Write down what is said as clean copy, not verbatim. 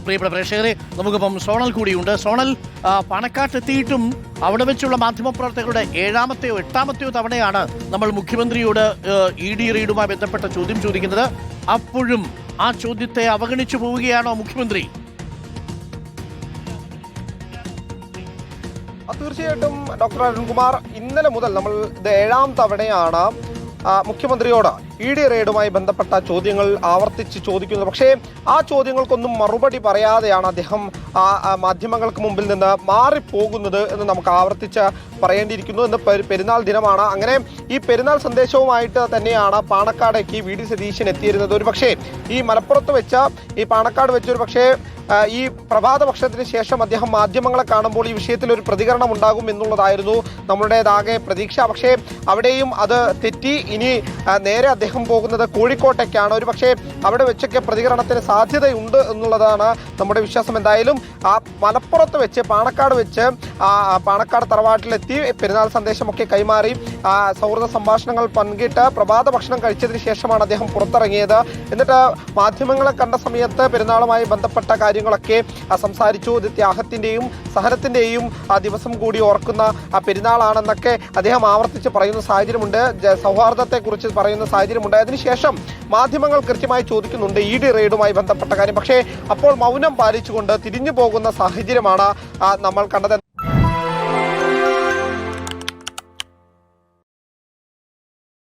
പ്രിയപ്പെട്ട പ്രേക്ഷകരെ, നമുക്കിപ്പം സോണൽ കൂടിയുണ്ട്. സോണൽ, പാണക്കാട്ടെത്തിയിട്ടും അവിടെ വെച്ചുള്ള മാധ്യമപ്രവർത്തകരുടെ 7ാമത്തെയോ 8ാമത്തെയോ തവണയാണ് നമ്മൾ മുഖ്യമന്ത്രിയോട് ED റെയ്ഡുമായി ബന്ധപ്പെട്ട ചോദ്യം ചോദിക്കുന്നത്. അപ്പോഴും ആ ചോദ്യത്തെ അവഗണിച്ചു പോവുകയാണോ മുഖ്യമന്ത്രി? തീർച്ചയായിട്ടും ഡോക്ടർ അരുൺകുമാർ, ഇന്നലെ മുതൽ നമ്മൾ ഇത് 7ാം തവണയാണ് മുഖ്യമന്ത്രിയോട് ED റെയ്ഡുമായി ബന്ധപ്പെട്ട ചോദ്യങ്ങൾ ആവർത്തിച്ച് ചോദിക്കുന്നത്. പക്ഷേ ആ ചോദ്യങ്ങൾക്കൊന്നും മറുപടി പറയാതെയാണ് അദ്ദേഹം മാധ്യമങ്ങൾക്ക് മുമ്പിൽ നിന്ന് മാറിപ്പോകുന്നത് എന്ന് നമുക്ക് ആവർത്തിച്ച് പറയേണ്ടിയിരിക്കുന്നു. ഇന്ന് പെരുന്നാൾ ദിനമാണ്. അങ്ങനെ ഈ പെരുന്നാൾ സന്ദേശവുമായിട്ട് തന്നെയാണ് പാണക്കാടേക്ക് VD സതീശൻ എത്തിയിരുന്നത്. ഒരു പക്ഷേ ഈ മലപ്പുറത്ത് വെച്ച ഈ പാണക്കാട് വെച്ചൊരു പക്ഷേ ഈ പ്രഭാത ഭക്ഷണത്തിന് ശേഷം അദ്ദേഹം മാധ്യമങ്ങളെ കാണുമ്പോൾ ഈ വിഷയത്തിൽ ഒരു പ്രതികരണം ഉണ്ടാകും എന്നുള്ളതായിരുന്നു നമ്മുടേതാകെ പ്രതീക്ഷ. പക്ഷേ അവിടെയും അത് തെറ്റി. ഇനി നേരെ അദ്ദേഹം പോകുന്നത് കോഴിക്കോട്ടേക്കാണ്. ഒരു പക്ഷേ അവിടെ വെച്ചൊക്കെ പ്രതികരണത്തിന് സാധ്യതയുണ്ട് എന്നുള്ളതാണ് നമ്മുടെ വിശ്വാസം. എന്തായാലും ആ മലപ്പുറത്ത് വെച്ച് പാണക്കാട് വെച്ച് പാണക്കാട് തറവാട്ടിലെത്തി പെരുന്നാൾ സന്ദേശമൊക്കെ കൈമാറി സൗഹൃദ സംഭാഷണങ്ങൾ പങ്കിട്ട് പ്രഭാത ഭക്ഷണം കഴിച്ചതിന് ശേഷമാണ് അദ്ദേഹം പുറത്തിറങ്ങിയത്. എന്നിട്ട് മാധ്യമങ്ങളെ കണ്ട സമയത്ത് പെരുന്നാളുമായി ബന്ധപ്പെട്ട കാര്യങ്ങളൊക്കെ സംസാരിച്ചു. ഇത് ത്യാഗത്തിൻ്റെയും സഹനത്തിൻ്റെയും ദിവസം കൂടി ഓർക്കുന്ന പെരുന്നാളാണെന്നൊക്കെ അദ്ദേഹം ആവർത്തിച്ച് പറയുന്ന സാഹചര്യമുണ്ട്. സൗഹാർദ്ദത്തെക്കുറിച്ച് പറയുന്ന സാഹചര്യമുണ്ട്. അതിനുശേഷം മാധ്യമങ്ങൾ കൃത്യമായി ചോദിക്കുന്നുണ്ട് ED റെയ്ഡുമായി ബന്ധപ്പെട്ട കാര്യം. പക്ഷേ അപ്പോൾ മൗനം പാലിച്ചുകൊണ്ട് തിരിഞ്ഞു പോകുന്ന സാഹചര്യമാണ് നമ്മൾ കണ്ടത്.